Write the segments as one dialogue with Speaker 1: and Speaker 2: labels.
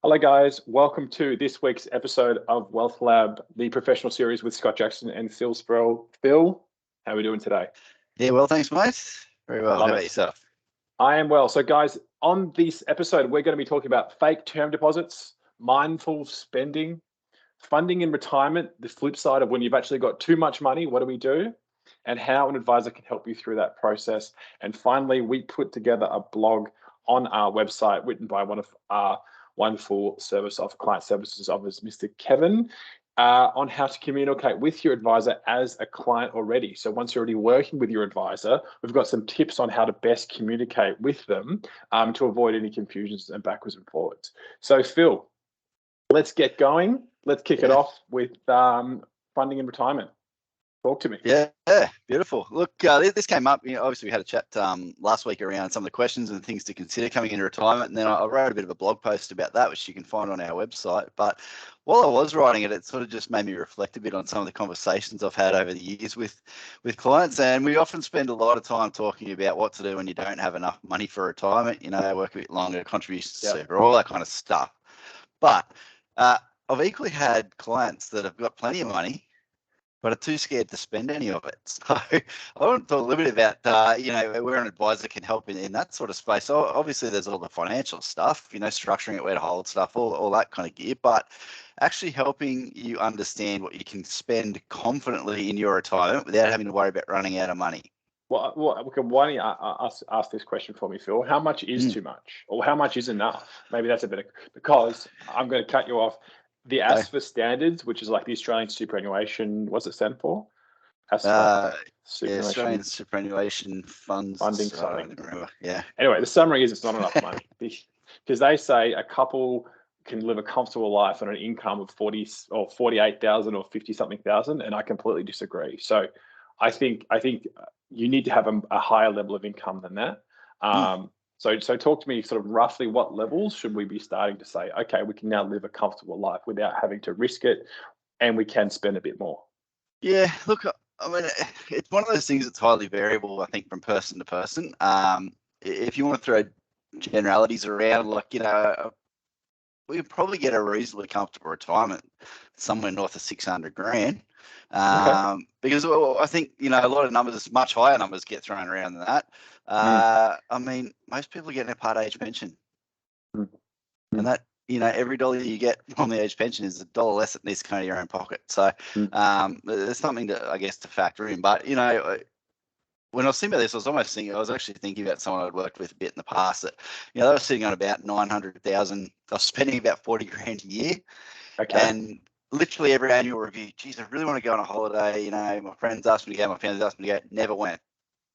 Speaker 1: Hello, guys. Welcome to this week's episode of Wealth Lab, the professional series with Scott Jackson and Phil Sproul. Phil, how are we doing today?
Speaker 2: Yeah, well, thanks, mate. Very well. How about yourself?
Speaker 1: I am well. So, guys, on this episode, we're going to be talking about fake term deposits, mindful spending, funding in retirement, the flip side of when you've actually got too much money, what do we do? And how an advisor can help you through that process. And finally, we put together a blog on our website written by one of our wonderful client services officers, Mr. Kevin, on how to communicate with your advisor as a client already. So once you're already working with your advisor, we've got some tips on how to best communicate with them to avoid any confusions and backwards and forwards. So Phil, let's get going. Let's kick it off with funding in retirement. Talk to me.
Speaker 2: Yeah, beautiful. Look, this came up. Obviously, we had a chat last week around some of the questions and things to consider coming into retirement, and then I wrote a bit of a blog post about that, which you can find on our website. But while I was writing it, it sort of just made me reflect a bit on some of the conversations I've had over the years with clients, and we often spend a lot of time talking about what to do when you don't have enough money for retirement. Work a bit longer, contributions to super, all that kind of stuff. But I've equally had clients that have got plenty of money, but are too scared to spend any of it. So I want to talk a little bit about, where an advisor can help in that sort of space. So obviously there's all the financial stuff, structuring it where to hold stuff, all that kind of gear, but actually helping you understand what you can spend confidently in your retirement without having to worry about running out of money.
Speaker 1: Well, why don't you ask this question for me, Phil? How much is too much, or how much is enough? Maybe that's a bit because I'm going to cut you off. The ASFA standards, which is like the Australian Superannuation, what's it stand for?
Speaker 2: Australian Superannuation Funds.
Speaker 1: Funding something.
Speaker 2: Yeah.
Speaker 1: Anyway, the summary is it's not enough money because they say a couple can live a comfortable life on an income of 40 or 48,000 or 50 something thousand, and I completely disagree. So I think you need to have a higher level of income than that. So talk to me sort of roughly what levels should we be starting to say, okay, we can now live a comfortable life without having to risk it, and we can spend a bit more.
Speaker 2: Yeah, look, I mean, it's one of those things that's highly variable, I think, from person to person. If you want to throw generalities around, we can probably get a reasonably comfortable retirement somewhere north of 600 grand. Because I think, a lot of numbers, much higher numbers get thrown around than that. I mean, most people are getting a part age pension. And that, every dollar you get from the age pension is $1 less than this kind of your own pocket. So there's something to, I guess, to factor in. But, when I was thinking about this, I was actually thinking about someone I'd worked with a bit in the past that, they were sitting on about 900,000. They were spending about 40 grand a year.
Speaker 1: Okay.
Speaker 2: And literally every annual review, geez, I really want to go on a holiday. My friends asked me to go, my family asked me to go, never went.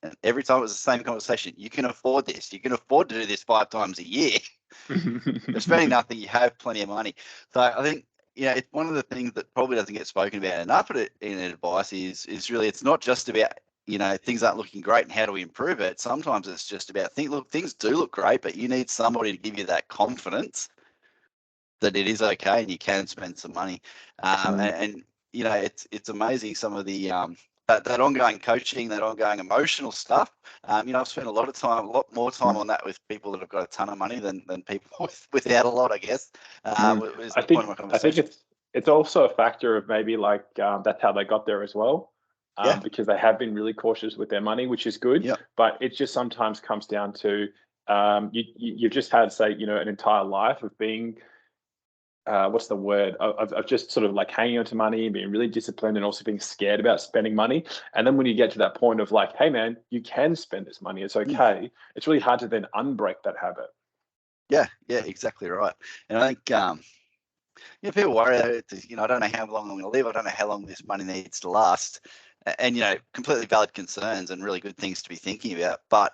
Speaker 2: And every time it was the same conversation. You can afford this. You can afford to do this 5 times a year. You're spending nothing. You have plenty of money. So I think, it's one of the things that probably doesn't get spoken about enough in advice is really, it's not just about, things aren't looking great and how do we improve it. Sometimes it's just about things do look great, but you need somebody to give you that confidence that it is okay and you can spend some money. It's amazing some of the that ongoing coaching, that ongoing emotional stuff. I've spent a lot more time on that with people that have got a ton of money than people without a lot, I guess.
Speaker 1: I think it's also a factor of maybe that's how they got there as well. Because they have been really cautious with their money, which is good. But it just sometimes comes down to you've just had, say, an entire life of being what's the word of just sort of hanging on to money and being really disciplined and also being scared about spending money. And then when you get to that point of hey man, you can spend this money, it's okay. It's really hard to then unbreak that habit.
Speaker 2: Yeah, exactly right. And I think people worry that I don't know how long I'm going to live. I don't know how long this money needs to last. And, completely valid concerns and really good things to be thinking about. But,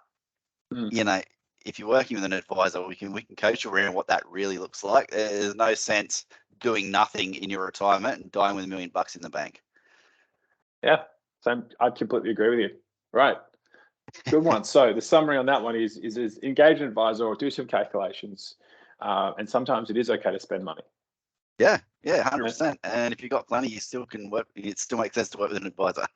Speaker 2: if you're working with an advisor, we can coach you around what that really looks like. There's no sense doing nothing in your retirement and dying with $1 million in the bank.
Speaker 1: Yeah, I completely agree with you. Right. Good one. So the summary on that one is engage an advisor or do some calculations. And sometimes it is okay to spend money.
Speaker 2: Yeah, 100%. And if you've got plenty, you still can work. It still makes sense to work with an advisor.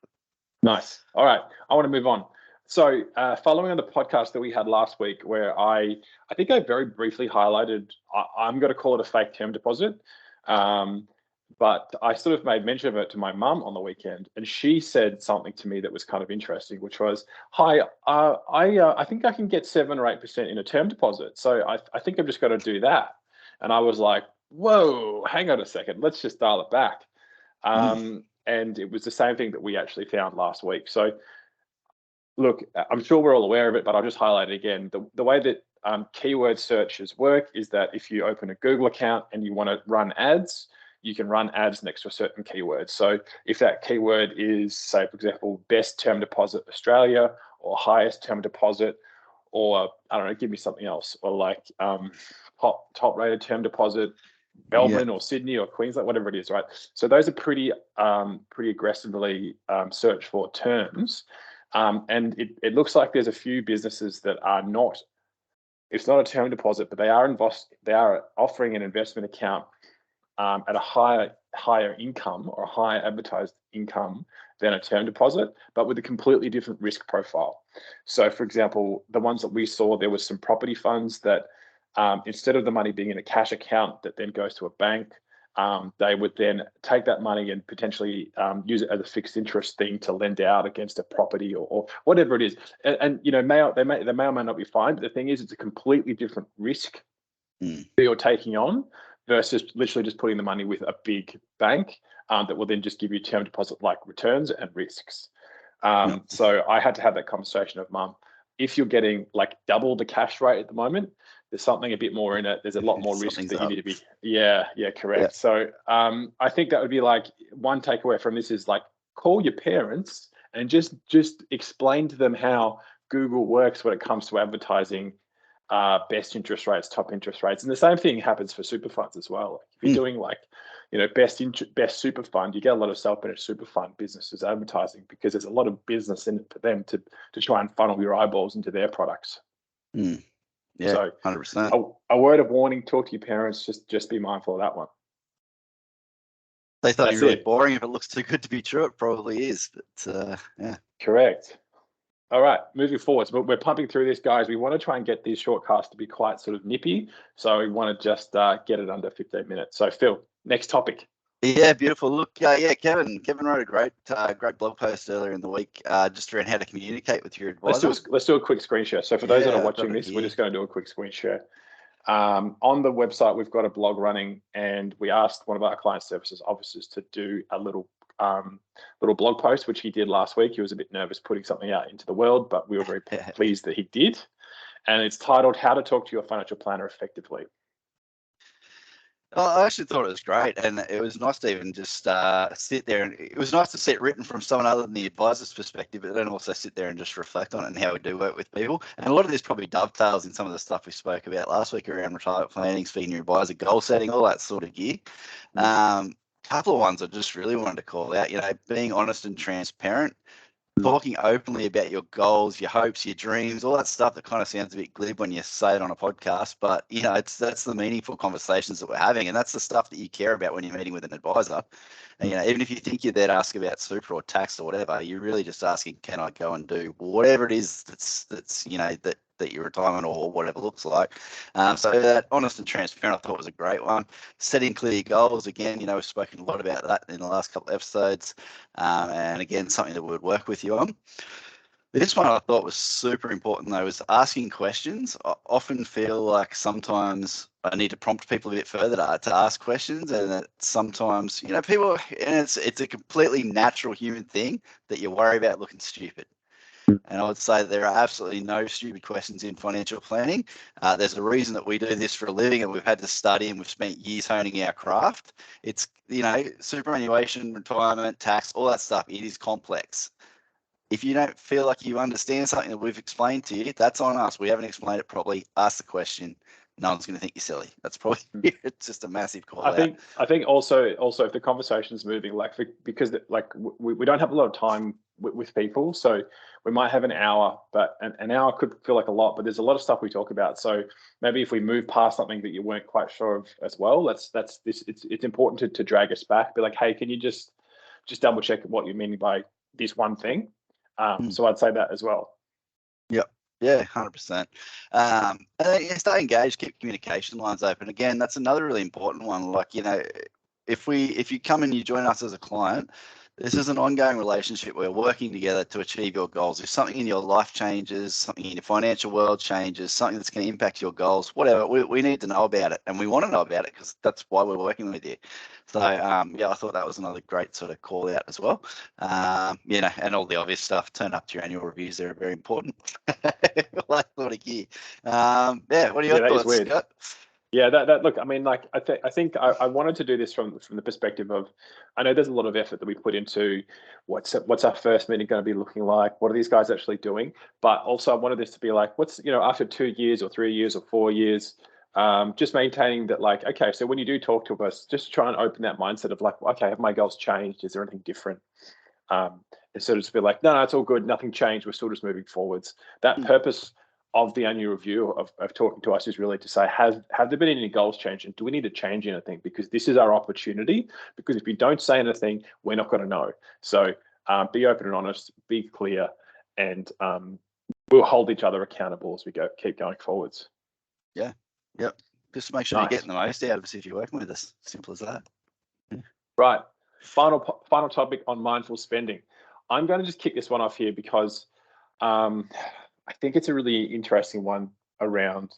Speaker 1: Nice. All right. I want to move on. So following on the podcast that we had last week, where I think I very briefly highlighted, I'm going to call it a fake term deposit. But I sort of made mention of it to my mum on the weekend, and she said something to me that was kind of interesting, which was, "Hi, I think I can get 7 or 8% in a term deposit, so I think I've just got to do that." And I was like, "Whoa, hang on a second, let's just dial it back." And it was the same thing that we actually found last week. So, look, I'm sure we're all aware of it, but I'll just highlight it again. The way that keyword searches work is that if you open a Google account and you want to run ads, you can run ads next to a certain keyword. So if that keyword is, say, for example, best term deposit Australia, or highest term deposit, or I don't know, give me something else, or like top rated term deposit, Melbourne or Sydney or Queensland, whatever it is, right? So those are pretty aggressively searched for terms. And it looks like there's a few businesses that are not, it's not a term deposit, but they are offering an investment account at a higher income or a higher advertised income than a term deposit, but with a completely different risk profile. So, for example, the ones that we saw, there was some property funds that instead of the money being in a cash account that then goes to a bank, they would then take that money and potentially use it as a fixed interest thing to lend out against a property or whatever it is. And you know, they may or may not be fine, but the thing is, it's a completely different risk that you're taking on versus literally just putting the money with a big bank that will then just give you term deposit like returns and risks. So I had to have that conversation of, Mum, if you're getting like double the cash rate at the moment, there's something a bit more in it. There's a lot more risk that you need to be. Yeah, correct. Yeah. So I think that would be like one takeaway from this is like, call your parents and just explain to them how Google works when it comes to advertising best interest rates, top interest rates. And the same thing happens for super funds as well. Like if you're doing like, you know, best super fund, you get a lot of self-managed super fund businesses advertising because there's a lot of business in it for them to try and funnel your eyeballs into their products.
Speaker 2: Yeah,
Speaker 1: so
Speaker 2: 100%.
Speaker 1: A word of warning: talk to your parents. Just be mindful of that one.
Speaker 2: They thought you're really boring. If it looks too good to be true, it probably is. But yeah,
Speaker 1: correct. All right, moving forward. So we're pumping through this, guys. We want to try and get these shortcasts to be quite sort of nippy. So we want to just get it under 15 minutes. So Phil, next topic.
Speaker 2: Yeah, beautiful. Look, Kevin wrote a great blog post earlier in the week, just around how to communicate with your advisor.
Speaker 1: Let's do a quick screen share. So for those that are watching this, we're just going to do a quick screen share. On the website, we've got a blog running, and we asked one of our client services officers to do a little blog post, which he did last week. He was a bit nervous putting something out into the world, but we were very pleased that he did. And it's titled "How to Talk to Your Financial Planner Effectively."
Speaker 2: I actually thought it was great, and it was nice to even just sit there, and it was nice to see it written from someone other than the advisor's perspective, but then also sit there and just reflect on it and how we do work with people. And a lot of this probably dovetails in some of the stuff we spoke about last week around retirement planning, speaking to your advisor, goal setting, all that sort of gear. Couple of ones I just really wanted to call out, you know, being honest and transparent, talking openly about your goals, your hopes, your dreams, all that stuff that kind of sounds a bit glib when you say it on a podcast, but you know, that's the meaningful conversations that we're having, and that's the stuff that you care about when you're meeting with an advisor. And you know, even if you think you're there to ask about super or tax or whatever, you're really just asking, can I go and do whatever it is that's you know, that your retirement or whatever looks like. So that honest and transparent, I thought, was a great one. Setting clear goals, again, you know, we've spoken a lot about that in the last couple of episodes, and again, something that we would work with you on. This one I thought was super important, though, was asking questions. I often feel like sometimes I need to prompt people a bit further to ask questions, and that sometimes, you know, people, and it's a completely natural human thing that you worry about looking stupid. And I would say that there are absolutely no stupid questions in financial planning. There's a reason that we do this for a living, and we've had to study and we've spent years honing our craft. It's, you know, superannuation, retirement, tax, all that stuff, it is complex. If you don't feel like you understand something that we've explained to you, that's on us. We haven't explained it properly. Ask the question. No one's going to think you're silly. That's probably it's just a massive call.
Speaker 1: I think also if the conversation's moving, like because like we don't have a lot of time with people, so we might have an hour, but an hour could feel like a lot. But there's a lot of stuff we talk about. So maybe if we move past something that you weren't quite sure of as well, it's important to drag us back. Be like, hey, can you just double check what you mean by this one thing? So I'd say that as well.
Speaker 2: Yep. Yeah, 100%. And then, yeah, stay engaged, keep communication lines open. Again, that's another really important one. Like, if you come and you join us as a client, this is an ongoing relationship. We're working together to achieve your goals. If something in your life changes, something in your financial world changes, something that's going to impact your goals, whatever, we need to know about it, and we want to know about it because that's why we're working with you. So, yeah, I thought that was another great sort of call out as well. And all the obvious stuff. Turn up to your annual reviews; they're very important. Like sort of gear. Yeah, what are your
Speaker 1: Yeah, that is
Speaker 2: thoughts,
Speaker 1: weird.
Speaker 2: Scott?
Speaker 1: Yeah, that look, I mean, like, I think I wanted to do this from the perspective of, I know there's a lot of effort that we put into what's our first meeting going to be looking like, what are these guys actually doing, but also I wanted this to be like, what's, after 2 years or 3 years or 4 years, just maintaining that, like, okay, so when you do talk to us, just try and open that mindset of like, okay, have my goals changed? Is there anything different? Instead of just be like, no, it's all good, nothing changed, we're still just moving forwards. That purpose of the annual review of talking to us is really to say, have there been any goals changed, and do we need to change anything? Because this is our opportunity. Because if you don't say anything, we're not going to know. So be open and honest, be clear, and we'll hold each other accountable as we keep going forwards.
Speaker 2: Yeah. Yep. Just make sure you're getting the most out of us if you're working with us. Simple as that.
Speaker 1: Right. Final topic on mindful spending. I'm going to just kick this one off here because I think it's a really interesting one around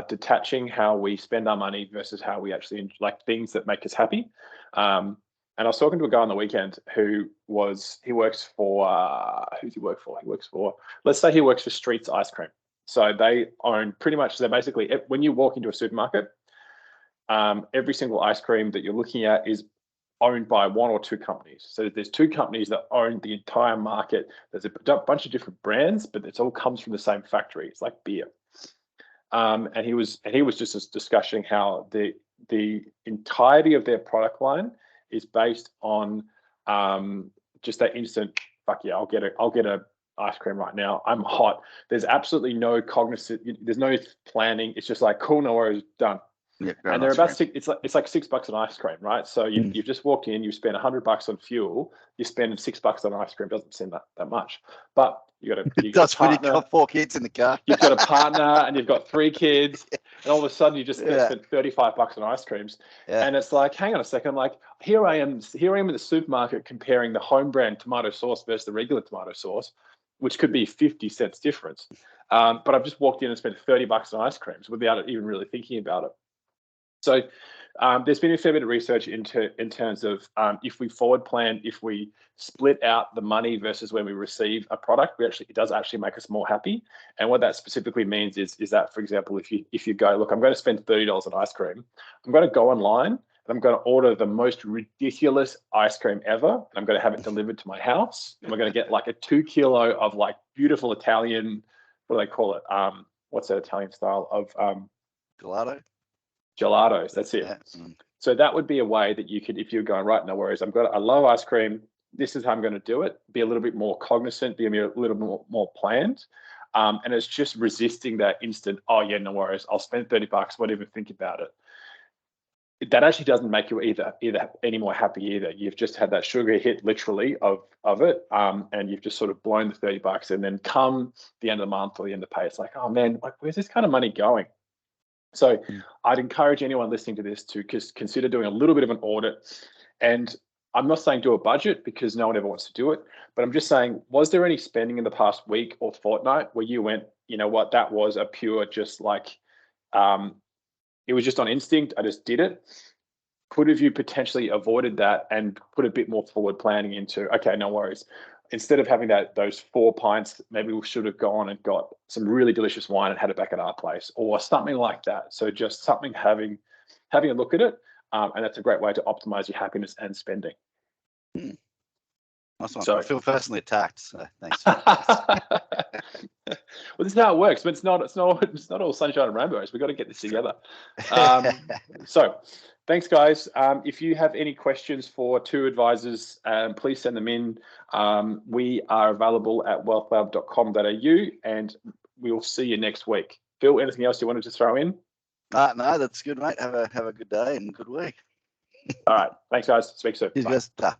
Speaker 1: detaching how we spend our money versus how we actually like things that make us happy. And I was talking to a guy on the weekend who works for, who's he work for? He works for, let's say he works for Streets Ice Cream. So they own pretty much, they're basically, when you walk into a supermarket, every single ice cream that you're looking at is owned by one or two companies. So there's two companies that own the entire market. There's a bunch of different brands, but it all comes from the same factory. It's like beer. And he was just discussing how the entirety of their product line is based on just that instant, fuck yeah, I'll get a ice cream right now. I'm hot. There's absolutely no cognizant. There's no planning. It's just like, cool, no worries, done.
Speaker 2: Yeah,
Speaker 1: and they're about it's like $6 an ice cream, right? So you've just walked in, you spend $100 on fuel, you spend $6 on ice cream. Doesn't seem that much, but you got
Speaker 2: That's
Speaker 1: a partner.
Speaker 2: when you've got 4 kids in the car.
Speaker 1: You've got a partner and you've got 3 kids, and all of a sudden you just spent $35 on ice creams. Yeah. And it's like, hang on a second, like here I am in the supermarket comparing the home brand tomato sauce versus the regular tomato sauce, which could be 50 cents difference. But I've just walked in and spent $30 on ice creams without even really thinking about it. So there's been a fair bit of research in terms of if we forward plan, if we split out the money versus when we receive a product, it does actually make us more happy. And what that specifically means is that, for example, if you go, look, I'm going to spend $30 on ice cream, I'm going to go online and I'm going to order the most ridiculous ice cream ever, and I'm going to have it delivered to my house, and we're going to get like a 2 kilo of like beautiful Italian, what do they call it? What's that Italian style of gelatos, that's it. Yeah. So that would be a way that you could, if you're going, right, no worries, I love ice cream, this is how I'm going to do it, be a little bit more cognizant, be a little more planned. And it's just resisting that instant, oh yeah, no worries, I'll spend $30, won't even think about it. That actually doesn't make you either any more happy either. You've just had that sugar hit literally of it, and you've just sort of blown the $30, and then come the end of the month or the end of the pay, it's like, oh man, like where's this kind of money going? So I'd encourage anyone listening to this to consider doing a little bit of an audit. And I'm not saying do a budget because no one ever wants to do it, but I'm just saying, was there any spending in the past week or fortnight where you went, you know what, that was a pure just like, it was just on instinct, I just did it. Could have you potentially avoided that and put a bit more forward planning into, okay, no worries. Instead of having those 4 pints, maybe we should have gone and got some really delicious wine and had it back at our place, or something like that. So just something, having a look at it, and that's a great way to optimize your happiness and spending.
Speaker 2: Nice one. So, I feel personally attacked. So thanks.
Speaker 1: Well, this is how it works, but it's not all sunshine and rainbows. We've got to get this together. So, thanks, guys. If you have any questions for Two Advisors, please send them in. We are available at wealthlab.com.au, and we'll see you next week. Phil, anything else you wanted to throw in?
Speaker 2: No, that's good, mate. Have a good day and good week.
Speaker 1: All right. Thanks, guys. Speak soon.
Speaker 2: Bye.